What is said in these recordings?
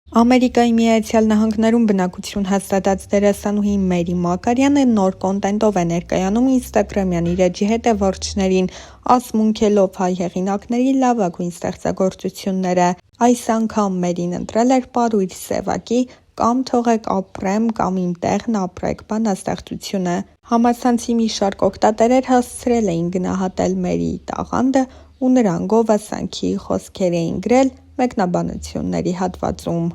Ամերիկայի Միացյալ Նահանգներում բնակություն հաստատած դերասանուհի Մերի Մակարյանը նոր կոնտենտով է ներկայանում ինստագրամյան իր էջի հետևորդներին, ասմունքելով հայ հեղինակների լավագույն ստեղծագործությունները։ Այս անգամ Մերին ընտրել էր պարույր սևակի «Կամ թողեք ապրեմ» կամ «Իմ տեղն ապրեք» բանաստեղծությունը։ Համացանցի մի շարք օգտատերեր հասցրել էին գնահատել Մերիի տաղանդը ու նրան գովասանքի խոսքեր էին գրել մեկնաբանությունների հատվածում։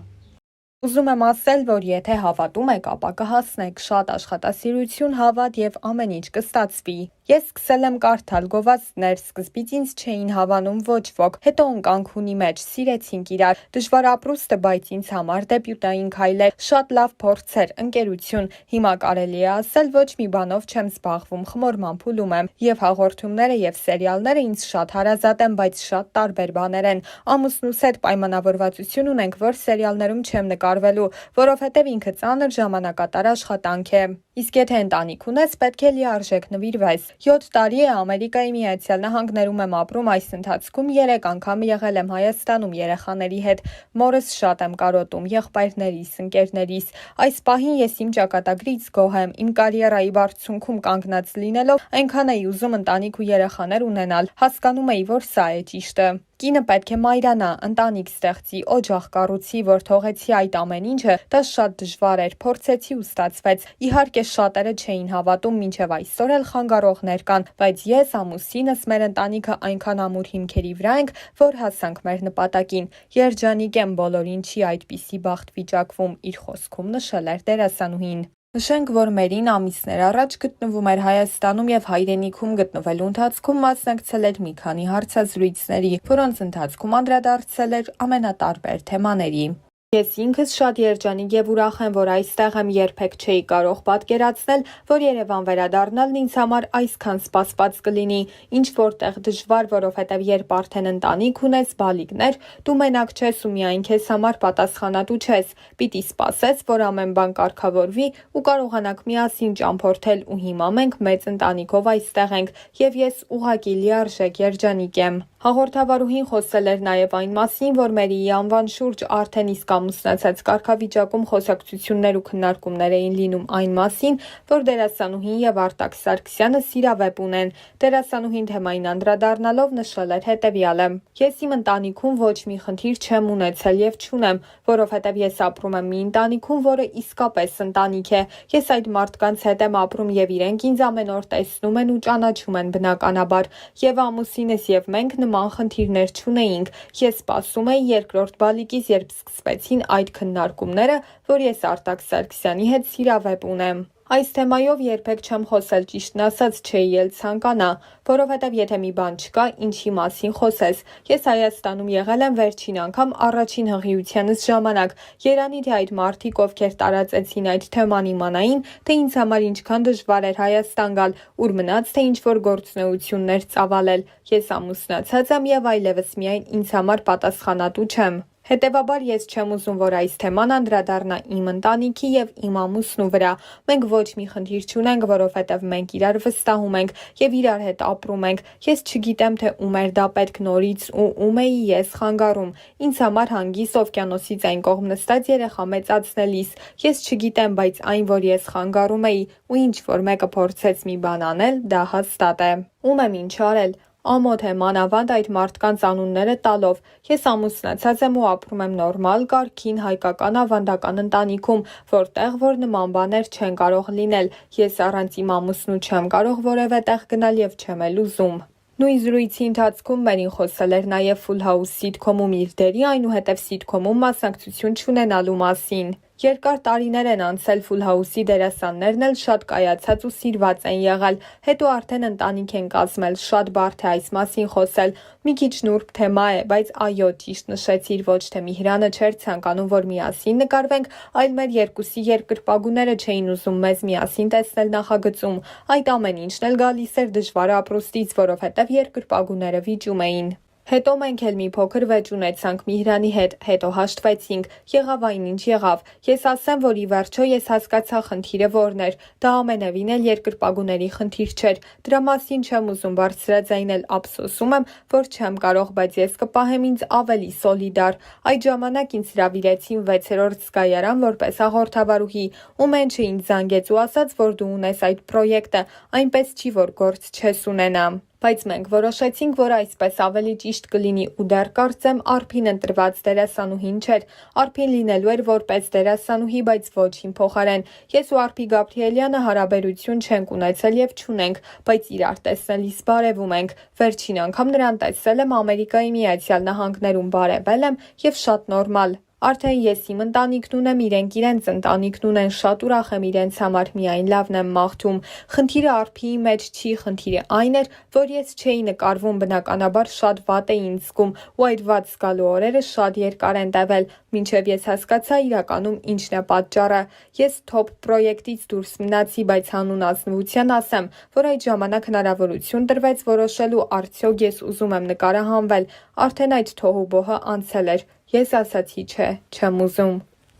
Ուզում եմ ասել, որ եթե հավատում եք, ապա կհասնեք, շատ աշխատասիրություն, հավատ և ամեն ինչ կստացվի։ Ես սկսել եմ կարդալ գովազդներ, սկզբից ինձ չէին հավանում ոչ ոք, հետո ընկանք հունի մեջ, սիրեցինք իրար, դժվար ապրուստ է, բայց ինձ համար դեբյուտային քայլ էր, շատ լավ փորձեր, ընկերություն, հիմա կարելի է ասել ոչ մի բանով չեմ զբաղվում, խմորման փուլում եմ, և հաղորդումները և սերիալները ինձ շատ հարազատ են, բայց շատ տարբեր բաներ են, ամուսնուս հետ պայմանավորվածություն ունենք, որ սերիալներում չեմ նկարվելու, որովհետև ինքը ծանր ժամանակատար աշխատանք է։ Իսկ եթե ընտանիք ունես, պետք է լիարժեք նվիրվես։ 7 տարի է Ամերիկայի Միացյալ Նահանգներում եմ ապրում, այս ընթացքում 3 անգամ եղել եմ Հայաստանում երեխաների հետ, մորս շատ եմ կարոտում, եղբայրներիս, ընկերներիս։ Այս պահին ես իմ ճակատագրից գոհ եմ, իմ կարիերայի բարձունքում կանգնած լինելով այնքան էի ուզում ընտանիք ու երեխաներ ունենալ, հասկանում էի, որ սա է ճիշտը։ Կինը պետք է մայրանա, ընտանիք ստեղծի, օջախ կառուցի, որ թողեցի այդ ամեն ինչը, դա շատ դժվար էր, փորձեցի ու ստացվեց։ Իհարկե շատերը չէին հավատում, մինչև այսօր էլ խանգարողներ կան, բայց ես, ամուսինս, մեր ընտանիքը այնքան ամուր հիմքերի վրա ենք, որ հասանք մեր նպատակին։ Երջանիկ եմ բոլորին, չի այդպիսի բախտ վիճակվում, իր խոսքում նշել էր դերասանուհին։ Նշենք, որ Մերին ամիսներ առաջ գտնվում էր Հայաստանում և հայրենիքում գտնվելու ընթացքում մասնակցել էր մի քանի հարցազրույցների, որոնց ընթացքում անդրադարձել էր ամենատարբեր թեմաների։ Ես ինքս շատ երջանիկ և ուրախ եմ, որ այստեղ եմ, երբեք չէի կարող պատկերացնել, որ Երևան վերադառնալն ինձ համար այսքան սպասված կլինի, ինչ որտեղ դժվար, որովհետև երբ արդեն ընտանիք ունես, բալիկներ, դու մենակ չես ու միայն քեզ համար պատասխանատու չես, պիտի սպասես, որ ամեն բան կարգավորվի ու կարողանաք միասին ճամփորդել ու հիմա մենք մեծ ընտանիքով այստեղ ենք և ես ուղղակի լիարժեք երջանիկ եմ։ Հաղորդավարուհին խոսել էր նաև այն մասին, որ Մերիի անվան շուրջ արդեն իսկ ամուսնացած կարգավիճակում խոսակցություններ ու քննարկումներ էին լինում այն մասին, որ դերասանուհին և Արտակ Սարգսյանը սիրավեպ ունեն։ Դերասանուհին թեմային անդրադառնալով նշել էր հետևյալը. «Ես իմ ընտանիքում ոչ մի խնդիր չեմ ունեցել և չունեմ, որովհետև ես ապրում եմ մի ընտանիքում, որը իսկապես ընտանիք է։ Ես այդ մարդկանց հետ եմ ապրում և իրենք ինձ ամեն օր տեսնում են ու ճանաչում են բնականաբար, և ամուսինս և մենք նման խնդիրներ չունեինք։ Ես սպասում էի երկրորդ բալիկիս, երբ սկսվեցին այդ քննարկումները, որ ես Արտակ Սարգսյանի հետ սիրավեպ ունեմ։ Այս թեմայով երբեք չեմ խոսել, ճիշտն ասած չէի էլ ցանկանա, որովհետև եթե մի բան չկա, ինչի մասին խոսես։ Ես Հայաստանում եղել եմ վերջին անգամ առաջին հղիությանս ժամանակ, երանի թե այդ մարդիկ, ովքեր տարածեցին այդ թեման իմանային, թե ինձ համար ինչքան դժվար էր Հայաստան գալ, ուր մնաց թե ինչ-որ գործունեություններ ծավալել։ Ես ամուսնացած եմ և այլևս միայն ինձ համար պատասխանատու չեմ։ Հետևաբար ես չեմ ուզում, որ այս թեման անդրադառնա իմ ընտանիքի և իմ ամուսնու վրա։ Մենք ոչ մի խնդիր չունենք, որովհետև մենք իրար վստահում ենք և իրար հետ ապրում ենք։ Ես չգիտեմ, թե ում էր դա պետք նորից ու ում էի ես խանգարում։ Ինձ համար հանգիստ օվկիանոսից այն կողմ նստած երեխա մեծացնելիս։ Ես չգիտեմ, բայց այն, որ ես խանգարում էի ու ինչ-որ մեկը փորձեց մի բան անել, դա հաստատ է։ Ում եմ ինչ արել։ Ամոթ է, մանավանդ այդ մարդկանց անունները տալով։ Ես ամուսնացած եմ ու ապրում եմ նորմալ, կարգին, հայկական ավանդական ընտանիքում, որտեղ որ նման բաներ չեն կարող լինել։ Ես առանց իմ ամուսնու չեմ կարող որևէ տեղ գնալ և չեմ էլ ուզում։ Նույն զրույցի ընթացքում Մերին խոսել էր նաև Full House սիթքոմում իր դերի, այնուհետև սիթքոմում մասնակցություն չունենալու մասին։ Երկար տարիներ են անցել, Full House-ի դերասաններն էլ շատ կայացած ու սիրված են եղել, հետո արդեն ընտանիք են կազմել, շատ բարդ է այս մասին խոսել, մի քիչ նուրբ թեմա է, բայց այո, ճիշտ նշեցիր, ոչ թե Միհրանը չէր ցանկանում, որ միասին նկարվենք, այլ մեր երկուսի երկրպագուները չէին ուզում մեզ միասին տեսնել նախագծում, այդ ամեն ինչն էլ գալիս էր դժվար ապրուստից, որովհետև երկրպագուները վիճում էին։ Հետո մենք էլ մի փոքր վեճ ունեցանք Միհրանի հետ, հետո հաշտվեցինք, եղավ այնինչ եղավ։ Ես ասեմ, որ ի վերջո ես հասկացա խնդիրը որն էր, դա ամենևին էլ երկրպագուների խնդիր չէր, դրա մասին չեմ ուզում բարձրաձայնել, ափսոսում եմ, որ չեմ կարող, բայց ես կպահեմ ինձ ավելի սոլիդար։ Այդ ժամանակ ինձ հրավիրեցին 6-րդ զգայարան որպես հաղորդավարուհի, ու մենչը ինձ զանգեց ու ասաց, որ դու ունես այդ պրոյեկտը, այնպես չի, որ գործ չես ունենա։ Բայց մենք որոշեցինք, որ այսպես ավելի ճիշտ կլինի ու դեռ կարծեմ Արփին ընտրված դերասանուհին չէր, Արփին լինելու էր որպես դերասանուհի, բայց ոչ իմ փոխարեն։ Ես ու Արփի Գաբրիելյանը հարաբերություն չենք ունեցել եւ չունենք, բայց իրար տեսնելիս բարևում ենք։ Վերջին անգամ նրան տեսել եմ Ամերիկայի Միացյալ Նահանգներում, բարևել եմ եւ շատ նորմալ։ Արդեն ես իմ ընտանիքն ունեմ, իրենք իրենց ընտանիքն ունեն, շատ ուրախ եմ իրենց համար, միայն լավն եմ մաղթում։ Խնդիրը Արփիի մեջ չի, խնդիրը այն էր, որ ես չէի նկարվում, բնականաբար շատ վատ էի ինձ զգում, ու այդ վատ զգալու օրերը շատ երկար են տևել, մինչև ես հասկացա իրականում ինչն է պատճառը։ Ես թոփ պրոյեկտից դուրս մնացի, բայց հանուն ազնվության ասեմ, որ այդ ժամանակ հնարավորություն տրվեց որոշելու արդյոք ես ուզում եմ նկարահանվել, արդեն այդ թոհուբոհը անցել էր։ Ես ասացի չէ, չեմ ուզում։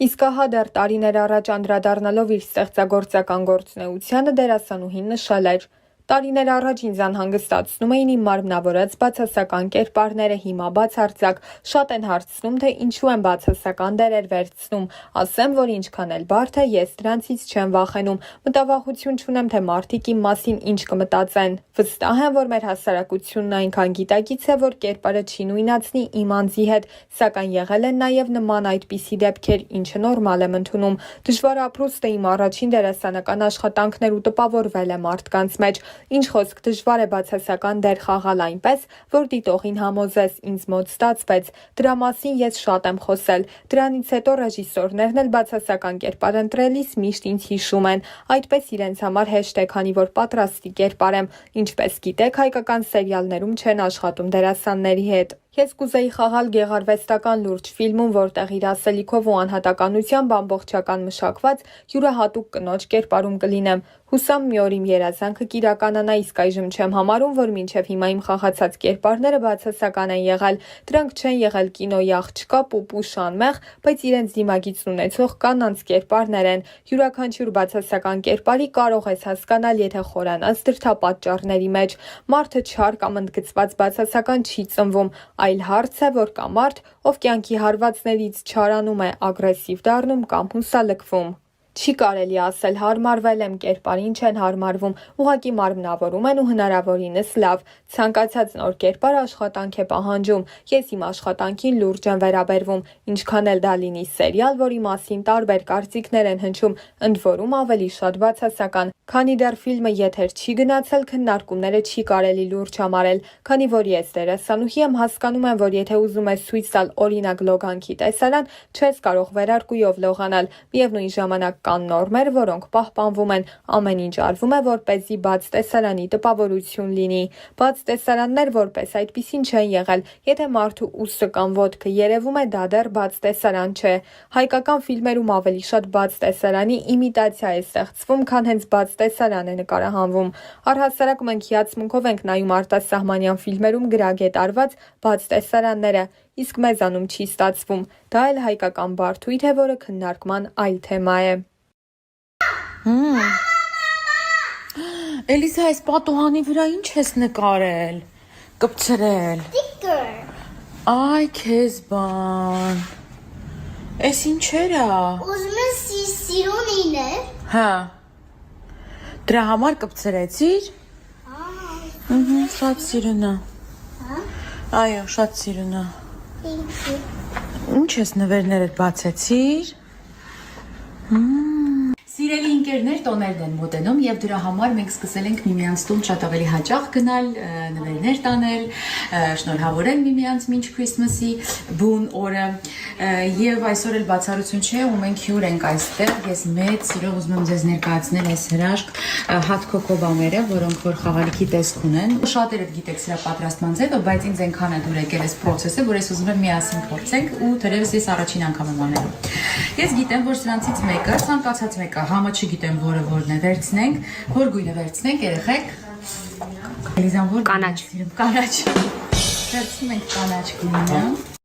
Իսկ ահա դեռ տարիներ առաջ անդրադառնալով իր ստեղծագործական գործունեությանը դերասանուհին նշել էր. Տարիներ առաջ ինձ անհանգստացնում էին իմ մարմնավորած բացասական կերպարները, հիմա բացարձակ շատ են հարցնում, թե ինչու եմ բացասական դերեր վերցնում, ասեմ, որ ինչքան էլ բարդ է, ես դրանցից չեմ վախենում, մտավախություն չունեմ, թե մարդիկ իմ մասին ինչ կմտածեն։ Վստահ եմ, որ մեր հասարակությունն այնքան գիտակից է, որ կերպարը չի նույնացնի իմ անձի հետ, սակայն եղել են նաև նման այդպիսի դեպքեր, ինչը նորմալ եմ ընդունում։ Դժվար ապրուստ է իմ առաջին դերասանական աշխատանքներ ու տպավորվել է մարդկանց մեջ։ Ինչ խոսք, դժվար է բացասական դեր խաղալ այնպես, որ դիտողին համոզես, ինձ մոտ ստացվեց։ Դրա մասին ես շատ եմ խոսել։ Դրանից հետո ռեժիսորներն էլ բացասական կերպար ընտրելիս միշտ ինձ հիշում են, այդպես իրենց համար հեշտ է, քանի որ պատրաստի կերպար եմ։ Ինչպես գիտեք, հայկական սերիալներում չեն աշխատում դերասանների հետ։ Ես կուզեի խաղալ գեղարվեստական լուրջ ֆիլմում, որտեղ իր ասելիքով ու անհատականությամբ ամբողջական մշակված յուրահատուկ կնոջ կերպարում կլինեմ։ Հուսամ մի օր իմ երազանքը կիրականանա, իսկ այժմ չեմ համարում, որ մինչև հիմա իմ խաղացած կերպարները բացասական են եղել։ Դրանք չեն եղել կինոյի աղջկա, պուպու, շանմեղ, բայց իրենց դիմագիծն ունեցող կանանց կերպարներ են։ Յուրաքանչյուր բացասական կերպարի կարող ես հասկանալ, եթե խորանաս դրդապատճառների մեջ։ Մարդը չար կամ ընդգծված բացասական չի ծնվում, այլ հարց է, որ կա մարդ, ով կյանքի հարվածներից չարանում է, ագրեսիվ դառնում կամ հուսալքվում։ Չի կարելի ասել հարմարվել եմ, կերպարին չեն հարմարվում, ուղղակի մարմնավորում են ու հնարավորինս լավ։ Ցանկացած նոր կերպար աշխատանք է պահանջում։ Ես իմ աշխատանքին լուրջ եմ վերաբերվում, ինչքան էլ դա լինի սերիալ, որի մասին տարբեր կարծիքներ են հնչում, ընդ որում ավելի շատ բացասական։ Քանի դեռ ֆիլմը եթեր չի գնացել, քննարկումները չի կարելի լուրջ համարել, քանի որ ես դերասանուհի եմ, հասկանում եմ, որ եթե ուզում ես ցույց տալ օրինակ լոգանքի տեսարան, չես կարող վերարկուով լողանալ։ Միևնույն ժամանակ կան նորմեր, որոնք պահպանվում են, ամեն ինչ արվում է, որպեսզի բաց տեսարանի տպավորություն լինի։ Բաց տեսարաններ որպես այդպիսին չեն եղել, եթե մարդու ուսը կամ ոտքը երևում է, դա դեռ բաց տեսարան չէ։ Հայկական ֆիլմերում ավելի շատ բաց տեսարանի իմիտացիա է ստեղծվում, քան հենց բաց տեսարան է նկարահանվում։ Առհասարակ մենք հիացմունքով ենք նայում արտասահմանյան ֆիլմերում գրագետ արված բաց տեսարանները, իսկ մեզանում չի ստացվում։ Դա էլ հայկական բարդույթ է, որը քննարկման այլ թեմա է։ Էլիսա, այս պատուհանի վրա ինչ ես նկարել, կպցրել։ Այ քեզ բան։ Էս ինչեր է։ Ուզում ես սիրուն իներ։ Հա։ Դրա համար կպցրեցիր։ Շատ սիրուն է։ Այո, շատ սիրուն է։ Ինչ ես նվերներդ բացեցիր։ Սիրելի ընկերներ, տոներն են մոտենում եւ դրա համար մենք սկսել ենք միմյանց տուն շատ ավելի հաճախ գնալ, նվերներ տանել, շնորհավորել միմյանց մինչ Քրիսմասի բուն օրը եւ այսօր էլ բացառություն չէ ու մենք հյուր ենք այստեղ։ Ես մեծ սիրով ուզում եմ ձեզ ներկայացնել այս հրաշք հատ կոկոբաները, որոնք որ խաղալիքի տեսք ունեն։ Շատերդ գիտեք սրա պատրաստման ձևը, բայց ինձ այնքան է դուր եկել այս process-ը, որ ես ուզում եմ միասին փորձենք ու թերևս ես առաջին անգամ եմ անելու։ Ես գիտեմ, որ սրանցից մեկը, ցանկացած մեկը, համը չգիտեմ որը որն է, վերցնենք, որ գույնը վերցնենք, երեխեք։ Էլիզան որ կանաչ, կանաչ։ Վերցնում ենք կանաչ գույնը։